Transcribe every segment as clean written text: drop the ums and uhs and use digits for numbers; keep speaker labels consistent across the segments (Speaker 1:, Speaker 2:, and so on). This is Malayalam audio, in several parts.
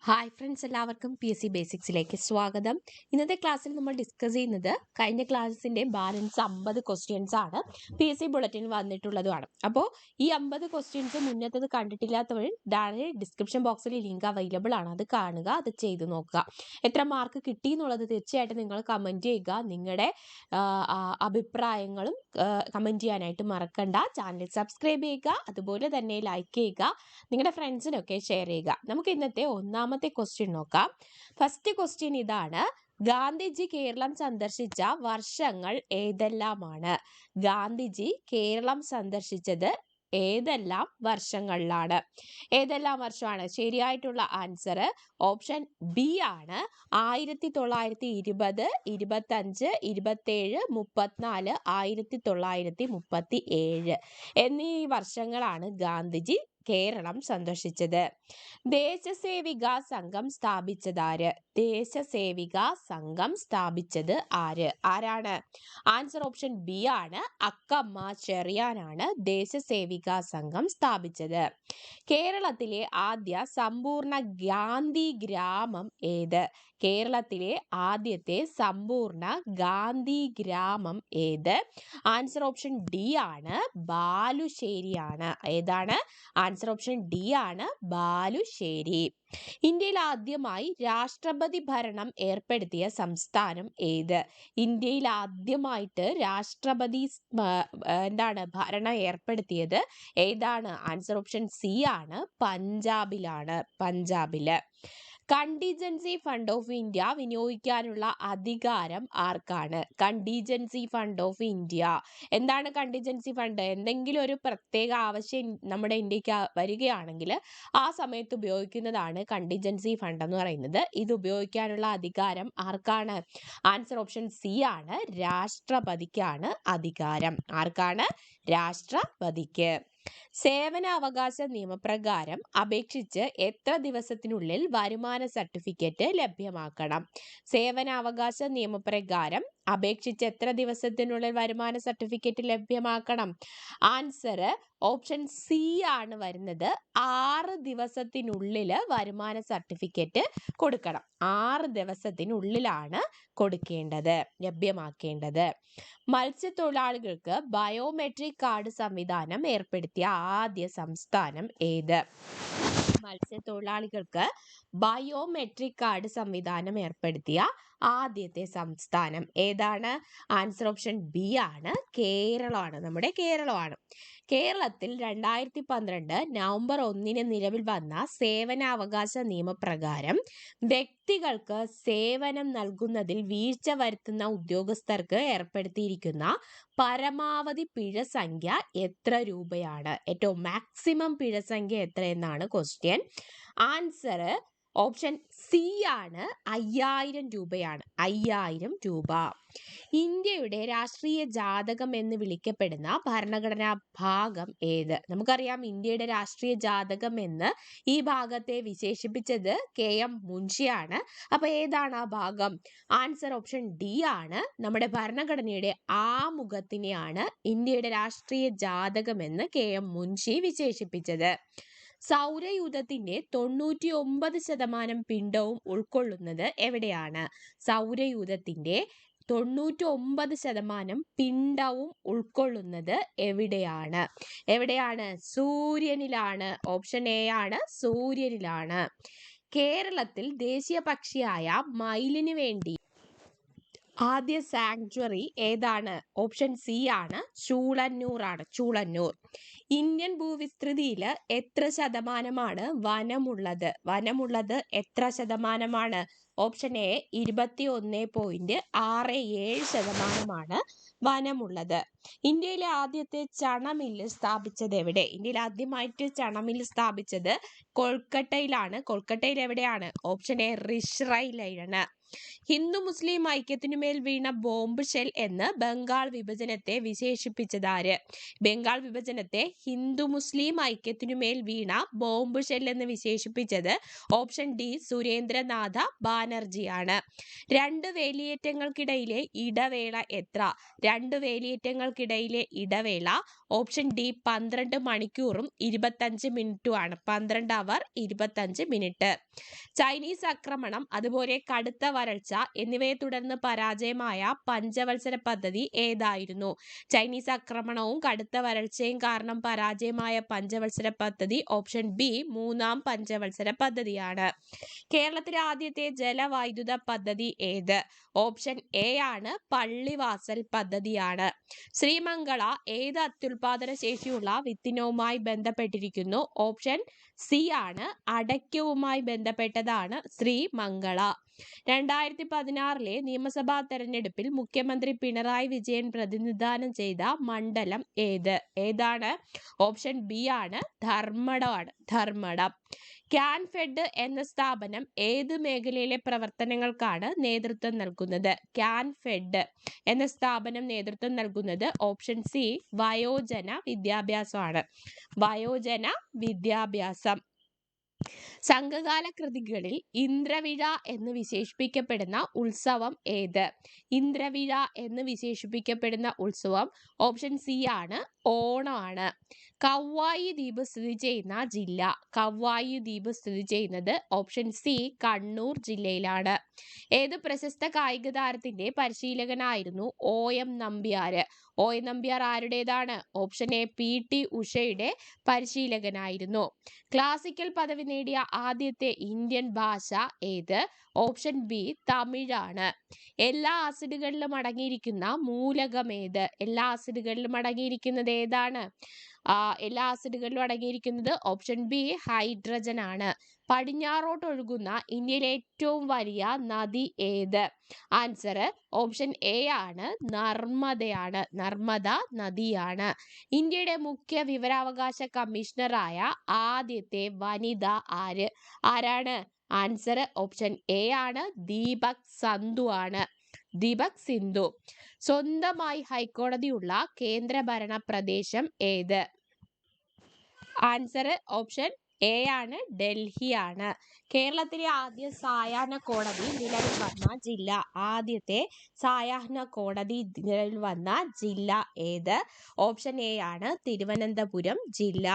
Speaker 1: ഹായ് ഫ്രണ്ട്സ്, എല്ലാവർക്കും PSC ബേസിക്സിലേക്ക് സ്വാഗതം. ഇന്നത്തെ ക്ലാസ്സിൽ നമ്മൾ ഡിസ്കസ് ചെയ്യുന്നത് കഴിഞ്ഞ ക്ലാസ്സിന്റെ ബാലൻസ് 50 ക്വസ്റ്റ്യൻസ് ആണ് PSC ബുള്ളറ്റിൻ വന്നിട്ടുള്ളതുമാണ്. അപ്പോൾ ഈ 50 ക്വസ്റ്റ്യൻസ് മുന്നത്തത് കണ്ടിട്ടില്ലാത്തവർ ഡയറക്റ്റ് ഡിസ്ക്രിപ്ഷൻ ബോക്സിൽ ലിങ്ക് അവൈലബിൾ ആണ്, അത് കാണുക, അത് ചെയ്ത് നോക്കുക. എത്ര മാർക്ക് കിട്ടി എന്നുള്ളത് തീർച്ചയായിട്ടും നിങ്ങൾ കമൻറ്റ് ചെയ്യുക. നിങ്ങളുടെ അഭിപ്രായങ്ങളും കമൻറ്റ് ചെയ്യാനായിട്ട് മറക്കണ്ട. ചാനൽ സബ്സ്ക്രൈബ് ചെയ്യുക, അതുപോലെ തന്നെ ലൈക്ക് ചെയ്യുക, നിങ്ങളുടെ ഫ്രണ്ട്സിനൊക്കെ ഷെയർ ചെയ്യുക. നമുക്ക് ഇന്നത്തെ ഒന്നാമത്തെ ക്വസ്റ്റ്യൻ നോക്കാം. ഫസ്റ്റ് ക്വസ്റ്റ്യൻ ഇതാണ്: ഗാന്ധിജി കേരളം സന്ദർശിച്ച വർഷങ്ങൾ ഏതെല്ലാമാണ്? ഗാന്ധിജി കേരളം സന്ദർശിച്ചത് ഏതെല്ലാം വർഷങ്ങളിലാണ്? ഏതെല്ലാം വർഷമാണ്? ശരിയായിട്ടുള്ള ആൻസർ ഓപ്ഷൻ ബി ആണ്. 1920, 25, 27, 34, 1937 എന്നീ വർഷങ്ങളാണ് ഗാന്ധിജി കേരളം സന്ദർശിച്ചത്. ദേശസേവിക സംഘം സ്ഥാപിച്ചതാര്? ദേശസേവിക സംഘം സ്ഥാപിച്ചത് ആരാണ്? ആൻസർ ഓപ്ഷൻ ബി ആണ്. അക്കമ്മ ചെറിയാനാണ് ദേശസേവിക സംഘം സ്ഥാപിച്ചത്. കേരളത്തിലെ ആദ്യ സമ്പൂർണ്ണ ഗാന്ധി ഗ്രാമം ഏത്? കേരളത്തിലെ ആദ്യത്തെ സമ്പൂർണ്ണ ഗാന്ധി ഗ്രാമം ഏത്? ആൻസർ ഓപ്ഷൻ ഡി ആണ്, ബാലുശ്ശേരിയാണ്. ഏതാണ്? ആൻസർ ഓപ്ഷൻ ഡി ആണ്, ബാലുശ്ശേരി. ഇന്ത്യയിൽ ആദ്യമായി രാഷ്ട്രപതി ഭരണം ഏർപ്പെടുത്തിയ സംസ്ഥാനം ഏത്? ഇന്ത്യയിൽ ആദ്യമായിട്ട് രാഷ്ട്രപതി ഭരണം ഏർപ്പെടുത്തിയത് ഏതാണ്? ആൻസർ ഓപ്ഷൻ സി ആണ്, പഞ്ചാബിലാണ്. പഞ്ചാബില്. കണ്ടിജൻസി ഫണ്ട് ഓഫ് ഇന്ത്യ വിനിയോഗിക്കാനുള്ള അധികാരം ആർക്കാണ്? Contingency fund of India. എന്താണ് കണ്ടിജൻസി ഫണ്ട്? എന്തെങ്കിലും ഒരു പ്രത്യേക ആവശ്യം നമ്മുടെ ഇന്ത്യക്ക് വരികയാണെങ്കിൽ ആ സമയത്ത് ഉപയോഗിക്കുന്നതാണ് കണ്ടിജൻസി ഫണ്ട് എന്ന് പറയുന്നത്. ഇത് ഉപയോഗിക്കാനുള്ള അധികാരം ആർക്കാണ്? ആൻസർ ഓപ്ഷൻ സി ആണ്, രാഷ്ട്രപതിക്കാണ് അധികാരം. ആർക്കാണ്? രാഷ്ട്രപതിക്ക്. സേവനാവകാശ നിയമപ്രകാരം അപേക്ഷിച്ച് എത്ര ദിവസത്തിനുള്ളിൽ വരുമാന സർട്ടിഫിക്കറ്റ് ലഭ്യമാക്കണം? സേവനാവകാശ നിയമപ്രകാരം അപേക്ഷിച്ച് എത്ര ദിവസത്തിനുള്ളിൽ വരുമാന സർട്ടിഫിക്കറ്റ് ലഭ്യമാക്കണം? ആൻസർ ഓപ്ഷൻ സി ആണ് വരുന്നത്. 6 ദിവസത്തിനുള്ളിൽ വരുമാന സർട്ടിഫിക്കറ്റ് കൊടുക്കണം. 6 ദിവസത്തിനുള്ളിലാണ് കൊടുക്കേണ്ടത്, ലഭ്യമാക്കേണ്ടത്. മത്സ്യത്തൊഴിലാളികൾക്ക് ബയോമെട്രിക് കാർഡ് സംവിധാനം ഏർപ്പെടുത്തിയ ആദ്യ സംസ്ഥാനം ഏത്? മത്സ്യത്തൊഴിലാളികൾക്ക് ബയോമെട്രിക് കാർഡ് സംവിധാനം ഏർപ്പെടുത്തിയ ആദ്യത്തെ സംസ്ഥാനം ഏതാണ്? ആൻസർ ഓപ്ഷൻ ബി ആണ്, കേരളമാണ്. നമ്മുടെ കേരളമാണ്. കേരളത്തിൽ 2012 നവംബർ 1 നിലവിൽ വന്ന സേവനാവകാശ നിയമപ്രകാരം വ്യക്തികൾക്ക് സേവനം നൽകുന്നതിൽ വീഴ്ച വരുത്തുന്ന ഉദ്യോഗസ്ഥർക്ക് ഏർപ്പെടുത്തിയിരിക്കുന്ന പരമാവധി പിഴ സംഖ്യ എത്ര രൂപയാണ്? ഏറ്റവും മാക്സിമം പിഴ സംഖ്യ എത്രയെന്നാണ് ക്വസ്റ്റ്യൻ. ആൻസർ ഓപ്ഷൻ സി ആണ്, 5000 രൂപയാണ്. 5000 രൂപ. ഇന്ത്യയുടെ രാഷ്ട്രീയ ജാതകം എന്ന് വിളിക്കപ്പെടുന്ന ഭരണഘടനാ ഭാഗം ഏത്? നമുക്കറിയാം, ഇന്ത്യയുടെ രാഷ്ട്രീയ ജാതകം എന്ന് ഈ ഭാഗത്തെ വിശേഷിപ്പിച്ചത് KM മുൻഷിയാണ്. അപ്പൊ ഏതാണ് ആ ഭാഗം? ആൻസർ ഓപ്ഷൻ ഡി ആണ്, നമ്മുടെ ഭരണഘടനയുടെ ആമുഖത്തിനെയാണ് ഇന്ത്യയുടെ രാഷ്ട്രീയ ജാതകം എന്ന് KM മുൻഷി വിശേഷിപ്പിച്ചത്. സൗരയൂഥത്തിന്റെ 99% പിണ്ഡവും ഉൾക്കൊള്ളുന്നത് എവിടെയാണ്? സൗരയൂഥത്തിന്റെ 99% പിണ്ഡവും ഉൾക്കൊള്ളുന്നത് എവിടെയാണ്? എവിടെയാണ്? സൂര്യനിലാണ്. ഓപ്ഷൻ എ ആണ്, സൂര്യനിലാണ്. കേരളത്തിൽ ദേശീയ പക്ഷിയായ മയിലിന് വേണ്ടി ആദ്യ സാങ്ച്വറി ഏതാണ്? ഓപ്ഷൻ സി ആണ്, ചൂളന്നൂർ ആണ്. ചൂളന്നൂർ. ഇന്ത്യൻ ഭൂവിസ്തൃതിയിൽ എത്ര ശതമാനമാണ് വനമുള്ളത്? വനമുള്ളത് എത്ര ശതമാനമാണ്? Option A 21.67% വനമുള്ളത്. ഇന്ത്യയിലെ ആദ്യത്തെ ചണമില്ല് സ്ഥാപിച്ചത് എവിടെ? ഇന്ത്യയിൽ ആദ്യമായിട്ട് ചണമില്ല് സ്ഥാപിച്ചത് കൊൽക്കട്ടയിലാണ്. കൊൽക്കട്ടയിൽ എവിടെയാണ്? ഓപ്ഷൻ എ റിഷ്റയിലാണ്. ഹിന്ദു മുസ്ലിം ഐക്യത്തിനുമേൽ വീണ ബോംബ് ഷെൽ എന്ന് ബംഗാൾ വിഭജനത്തെ വിശേഷിപ്പിച്ചതാര്? ബംഗാൾ വിഭജനത്തെ ഹിന്ദു മുസ്ലിം ഐക്യത്തിനുമേൽ വീണ ബോംബ് ഷെൽ എന്ന് വിശേഷിപ്പിച്ചത് ഓപ്ഷൻ ഡി, സുരേന്ദ്രനാഥ ബാനർജിയാണ്. 2 വേലിയേറ്റങ്ങൾക്കിടയിലെ ഇടവേള എത്ര? 2 വേലിയേറ്റങ്ങൾക്കിടയിലെ ഇടവേള ഓപ്ഷൻ ഡി 12 മണിക്കൂറും 25 മിനിറ്റുമാണ്. 12 അവർ 25 മിനിറ്റ്. ചൈനീസ് ആക്രമണം, അതുപോലെ കടുത്ത വരൾച്ച എന്നിവയെ തുടർന്ന് പരാജയമായ പഞ്ചവത്സര പദ്ധതി ഏതായിരുന്നു? ചൈനീസ് ആക്രമണവും കടുത്ത വരൾച്ചയും കാരണം പരാജയമായ പഞ്ചവത്സര പദ്ധതി ഓപ്ഷൻ ബി 3-ാം പഞ്ചവത്സര പദ്ധതിയാണ്. കേരളത്തിലെ ആദ്യത്തെ ജലവൈദ്യുത പദ്ധതി ഏത്? ഓപ്ഷൻ എ ആണ് പള്ളിവാസൽ പദ്ധതിയാണ്. ശ്രീമംഗള ഏത് അത്യുൽപാദന ശേഷിയുള്ള വിത്തിനവുമായി ബന്ധപ്പെട്ടിരിക്കുന്നു? ഓപ്ഷൻ സി ആണ് അടയ്ക്കവുമായി ബന്ധപ്പെട്ടതാണ് ശ്രീമംഗള. 2016 നിയമസഭാ തെരഞ്ഞെടുപ്പിൽ മുഖ്യമന്ത്രി പിണറായി വിജയൻ പ്രതിനിധാനം ചെയ്ത മണ്ഡലം ഏതാണ്? ഓപ്ഷൻ ബി ആണ് ധർമ്മടം. ക്യാൻഫെഡ് എന്ന സ്ഥാപനം ഏത് മേഖലയിലെ പ്രവർത്തനങ്ങൾക്കാണ് നേതൃത്വം നൽകുന്നത്? ക്യാൻഫെഡ് എന്ന സ്ഥാപനം നേതൃത്വം നൽകുന്നത് ഓപ്ഷൻ സി വയോജന വിദ്യാഭ്യാസമാണ്. വയോജന വിദ്യാഭ്യാസം. സംഘകാല കൃതികളിൽ ഇന്ദ്രവിഴ എന്ന് വിശേഷിപ്പിക്കപ്പെടുന്ന ഉത്സവം ഏത്? ഇന്ദ്രവിഴ എന്ന് വിശേഷിപ്പിക്കപ്പെടുന്ന ഉത്സവം ഓപ്ഷൻ സി ആണ് ഓണമാണ്. കവ്വായി ദ്വീപ് സ്ഥിതി ചെയ്യുന്ന ജില്ല? കവ്വായി ദ്വീപ് സ്ഥിതി ചെയ്യുന്നത് ഓപ്ഷൻ സി കണ്ണൂർ ജില്ലയിലാണ്. ഏത് പ്രശസ്ത കായിക താരത്തിന്റെ പരിശീലകനായിരുന്നു OM നമ്പ്യാർ? OM നമ്പ്യാർ ആരുടേതാണ്? ഓപ്ഷൻ എ PT ഉഷയുടെ പരിശീലകനായിരുന്നു. ക്ലാസിക്കൽ പദവി നേടിയ ആദ്യത്തെ ഇന്ത്യൻ ഭാഷ ഏത്? ഓപ്ഷൻ ബി തമിഴാണ്. എല്ലാ ആസിഡുകളിലും അടങ്ങിയിരിക്കുന്ന മൂലകം ഏത്? എല്ലാ ആസിഡുകളിലും അടങ്ങിയിരിക്കുന്നത് ഏതാണ്? എല്ലാ ആസിഡുകളിലും അടങ്ങിയിരിക്കുന്നത് ഓപ്ഷൻ ബി ഹൈഡ്രജൻ ആണ്. പടിഞ്ഞാറോട്ട് ഒഴുകുന്ന ഇന്ത്യയിലെ ഏറ്റവും വലിയ നദി ഏത്? ആൻസർ ഓപ്ഷൻ എ ആണ് നർമ്മദയാണ്. നർമ്മദ നദിയാണ്. ഇന്ത്യയുടെ മുഖ്യ വിവരാവകാശ കമ്മീഷണറായ ആദ്യത്തെ വനിത ആരാണ്? ആൻസർ ഓപ്ഷൻ എ ആണ് ദീപക് സന്ധു ആണ്. ദീപക് സിന്ധു. സ്വന്തമായി ഹൈക്കോടതിയുള്ള കേന്ദ്രഭരണ പ്രദേശം ഏത്? ആൻസർ ഓപ്ഷൻ എ ആണ് ഡൽഹി ആണ്. കേരളത്തിലെ ആദ്യ സായാഹ്ന കോടതി നിലവിൽ വന്ന ജില്ല? ആദ്യത്തെ സായാഹ്ന കോടതി നിലവിൽ വന്ന ജില്ല ഏത്? ഓപ്ഷൻ എ ആണ് തിരുവനന്തപുരം ജില്ല.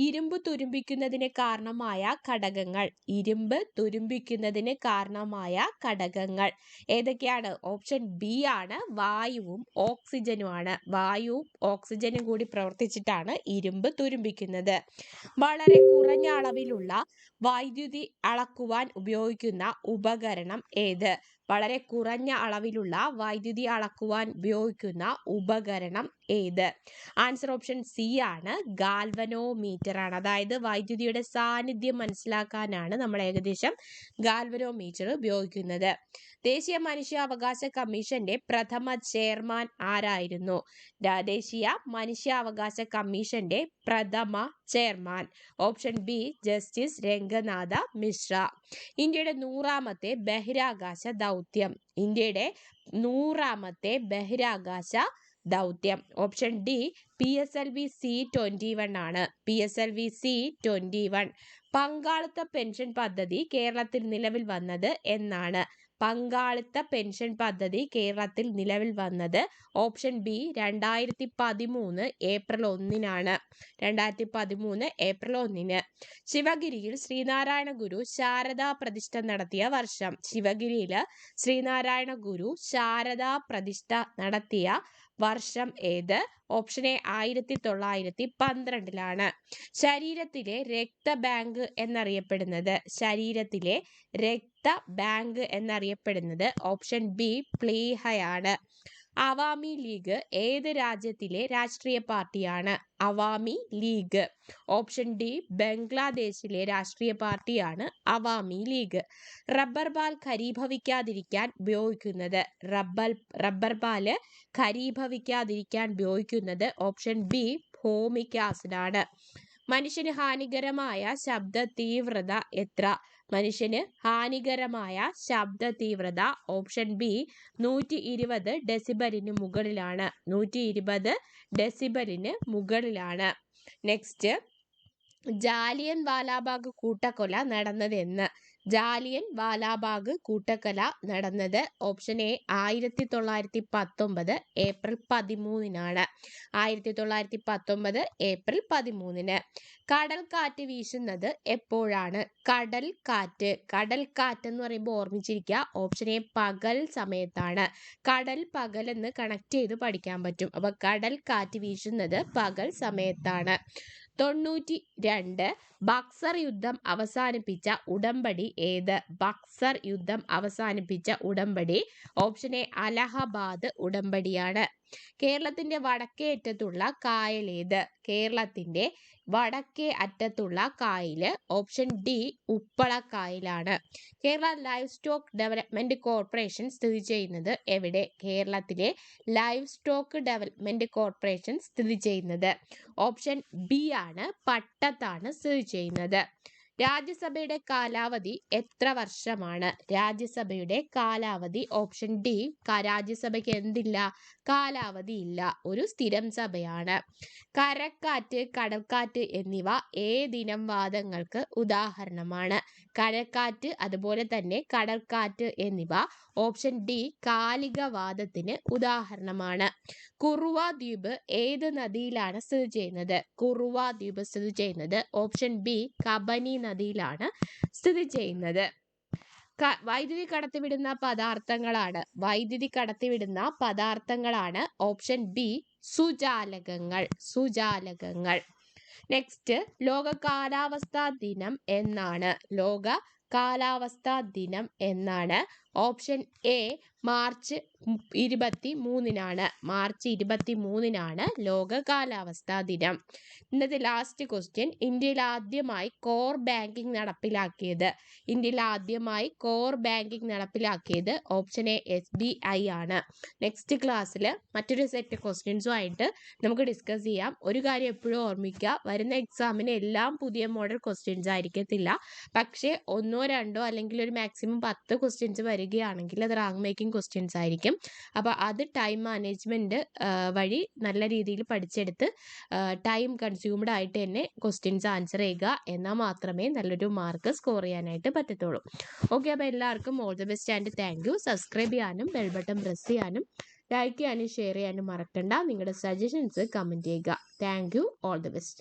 Speaker 1: ഇരുമ്പ് തുരുമ്പിക്കുന്നതിന് കാരണമായ ഘടകങ്ങൾ? ഇരുമ്പ് തുരുമ്പിക്കുന്നതിന് കാരണമായ ഘടകങ്ങൾ ഏതൊക്കെയാണ്? ഓപ്ഷൻ ബി ആണ് വായുവും ഓക്സിജനുമാണ്. വായുവും ഓക്സിജനും കൂടി പ്രവർത്തിച്ചിട്ടാണ് ഇരുമ്പ് തുരുമ്പിക്കുന്നത്. വളരെ കുറഞ്ഞ അളവിലുള്ള വൈദ്യുതി അളക്കുവാൻ ഉപയോഗിക്കുന്ന ഉപകരണം ഏത്? വളരെ കുറഞ്ഞ അളവിലുള്ള വൈദ്യുതി അളക്കുവാൻ ഉപയോഗിക്കുന്ന ഉപകരണം ഏത്? ആൻസർ ഓപ്ഷൻ സി ആണ് ഗാൽവനോമീറ്റർ ആണ്. അതായത് വൈദ്യുതിയുടെ സാന്നിധ്യം മനസ്സിലാക്കാനാണ് നമ്മൾ ഏകദേശം ഗാൽവനോമീറ്റർ ഉപയോഗിക്കുന്നത്. ദേശീയ മനുഷ്യാവകാശ കമ്മീഷന്റെ പ്രഥമ ചെയർമാൻ ആരായിരുന്നു? ദേശീയ മനുഷ്യാവകാശ കമ്മീഷന്റെ പ്രഥമ chairman option B justice Ranganatha Mishra. ഇന്ത്യയുടെ 100ാമത്തെ ബഹിരാകാശ ദൗത്യം? ഇന്ത്യയുടെ 100ാമത്തെ ബഹിരാകാശ ദൗത്യം ഓപ്ഷൻ ഡി PSLV C-21 ആണ്. PSLV C-21. പങ്കാളിത്ത പെൻഷൻ പദ്ധതി കേരളത്തിൽ നിലവിൽ വന്നത് എന്നാണ്? പങ്കാളിത്ത പെൻഷൻ പദ്ധതി കേരളത്തിൽ നിലവിൽ വന്നത് ഓപ്ഷൻ ബി 2013 ഏപ്രിൽ 1-നാണ്. 2013 ഏപ്രിൽ 1-ന്. ശിവഗിരിയിൽ ശ്രീനാരായണ ഗുരു ശാരദാ പ്രതിഷ്ഠ നടത്തിയ വർഷം? ശിവഗിരിയിൽ ശ്രീനാരായണ ഗുരു ശാരദാ പ്രതിഷ്ഠ നടത്തിയ വർഷം ഏത്? ഓപ്ഷൻ എ 1912-ലാണ്. ശരീരത്തിലെ രക്തബാങ്ക് എന്നറിയപ്പെടുന്നത്? ശരീരത്തിലെ രക്തബാങ്ക് എന്നറിയപ്പെടുന്നത് ഓപ്ഷൻ ബി പ്ലീഹയാണ്. അവാമി ലീഗ് ഏത് രാജ്യത്തിലെ രാഷ്ട്രീയ പാർട്ടിയാണ്? അവാമി ലീഗ് ഓപ്ഷൻ ഡി ബംഗ്ലാദേശിലെ രാഷ്ട്രീയ പാർട്ടിയാണ് അവാമി ലീഗ്. റബ്ബർ പാൽ ഖരീഭവിക്കാതിരിക്കാൻ ഉപയോഗിക്കുന്നത്? റബ്ബർ പാല് ഖരീഭവിക്കാതിരിക്കാൻ ഉപയോഗിക്കുന്നത് ഓപ്ഷൻ ബി ഫോമിക് ആസിഡ് ആണ്. മനുഷ്യന് ഹാനികരമായ ശബ്ദ തീവ്രത എത്ര? മനുഷ്യന് ഹാനികരമായ ശബ്ദ തീവ്രത ഓപ്ഷൻ ബി 120 ഡെസിബലിന് മുകളിലാണ്. 120 ഡെസിബലിന് മുകളിലാണ്. നെക്സ്റ്റ്, ജാലിയൻ വാലാബാഗ് കൂട്ടക്കൊല നടന്നതെന്ന്? ജാലിയൻ വാലാബാഗ് കൂട്ടക്കൊല നടന്നത് ഓപ്ഷൻ എ 1919 ഏപ്രിൽ 13-നാണ്. 1919 ഏപ്രിൽ 13-ന്. കടൽക്കാറ്റ് വീശുന്നത് എപ്പോഴാണ്? കടൽക്കാറ്റ് എന്ന് പറയുമ്പോൾ ഓർമ്മിച്ചിരിക്കുക, ഓപ്ഷൻ എ പകൽ സമയത്താണ്. കടൽ പകൽ എന്ന് കണക്ട് ചെയ്ത് പഠിക്കാൻ പറ്റും. അപ്പൊ കടൽക്കാറ്റ് വീശുന്നത് പകൽ സമയത്താണ്. 92 ബക്സർ യുദ്ധം അവസാനിപ്പിച്ച ഉടമ്പടി ഏത്? ബക്സർ യുദ്ധം അവസാനിപ്പിച്ച ഉടമ്പടി ഓപ്ഷൻ എ അലഹബാദ് ഉടമ്പടിയാണ്. കേരളത്തിന്റെ വടക്കേ അറ്റത്തുള്ള കായൽ ഏത്? കേരളത്തിന്റെ വടക്കേ അറ്റത്തുള്ള കായല് ഓപ്ഷൻ ഡി ഉപ്പളക്കായലാണ്. Kerala livestock development corporation സ്ഥിതി ചെയ്യുന്നത് എവിടെ? കേരളത്തിലെ ലൈവ് സ്റ്റോക്ക് ഡെവലപ്മെന്റ് കോർപ്പറേഷൻ സ്ഥിതി ചെയ്യുന്നത് ഓപ്ഷൻ ബി ആണ്, പട്ടത്താണ് സ്ഥിതി ചെയ്യുന്നത്. രാജ്യസഭയുടെ കാലാവധി എത്ര വർഷമാണ്? രാജ്യസഭയുടെ കാലാവധി ഓപ്ഷൻ ഡി, രാജ്യസഭയ്ക്ക് എന്തില്ല? കാലാവധി ഇല്ല, ഒരു സ്ഥിരം സഭയാണ്. കരക്കാറ്റ്, കടൽക്കാറ്റ് എന്നിവ ഏതിനം വാദങ്ങൾക്ക് ഉദാഹരണമാണ്? കരക്കാറ്റ് അതുപോലെ തന്നെ കടൽക്കാറ്റ് എന്നിവ ഓപ്ഷൻ ഡി കാലിക വാദത്തിന് ഉദാഹരണമാണ്. കുറുവ ദ്വീപ് ഏത് നദിയിലാണ് സ്ഥിതി ചെയ്യുന്നത്? കുറുവ ദ്വീപ് സ്ഥിതി ചെയ്യുന്നത് ഓപ്ഷൻ ബി കബനി നദിയിലാണ് സ്ഥിതി ചെയ്യുന്നത്. വൈദ്യുതി കടത്തിവിടുന്ന പദാർത്ഥങ്ങളാണ് ഓപ്ഷൻ ബി സുജാലകങ്ങൾ. നെക്സ്റ്റ്, ലോക കാലാവസ്ഥാ ദിനം എന്നാണ്? ലോക കാലാവസ്ഥാ ദിനം എന്നാണ്? ഓപ്ഷൻ എ മാർച്ച് 23-നാണ്. മാർച്ച് 23-നാണ് ലോക കാലാവസ്ഥാ ദിനം. ഇന്നത്തെ ലാസ്റ്റ് ക്വസ്റ്റ്യൻ, ഇന്ത്യയിൽ ആദ്യമായി കോർ ബാങ്കിംഗ് നടപ്പിലാക്കിയത് ഓപ്ഷൻ എ SBI ആണ്. നെക്സ്റ്റ് ക്ലാസ്സിൽ മറ്റൊരു സെറ്റ് ക്വസ്റ്റ്യൻസുമായിട്ട് നമുക്ക് ഡിസ്കസ് ചെയ്യാം. ഒരു കാര്യം എപ്പോഴും ഓർമ്മിക്കുക, വരുന്ന എക്സാമിന് എല്ലാം പുതിയ മോഡൽ ക്വസ്റ്റ്യൻസ് ആയിരിക്കത്തില്ല. പക്ഷേ 1 2 അല്ലെങ്കിൽ ഒരു മാക്സിമം 10 ക്വസ്റ്റ്യൻസ് വരികയാണെങ്കിൽ അത് റാങ്ക് മേക്കിംഗ് ക്വസ്റ്റ്യൻസ് ആയിരിക്കും. അപ്പോൾ അത് ടൈം മാനേജ്മെന്റ് വഴി നല്ല രീതിയിൽ പഠിച്ചെടുത്ത് ടൈം കൺസ്യൂംഡ് ആയിട്ട് തന്നെ ക്വസ്റ്റ്യൻസ് ആൻസർ ചെയ്യുക, എന്നാൽ മാത്രമേ നല്ലൊരു മാർക്ക് സ്കോർ ചെയ്യാനായിട്ട് പറ്റത്തുള്ളൂ. ഓക്കെ, അപ്പോൾ എല്ലാവർക്കും all the best and thank you. Subscribe ചെയ്യാനും ബെൽ ബട്ടൺ പ്രസ് ചെയ്യാനും ലൈക്ക് ചെയ്യാനും ഷെയർ ചെയ്യാനും മറക്കണ്ട. നിങ്ങളുടെ സജഷൻസ് കമൻറ്റ് ചെയ്യുക. Thank you. All the best.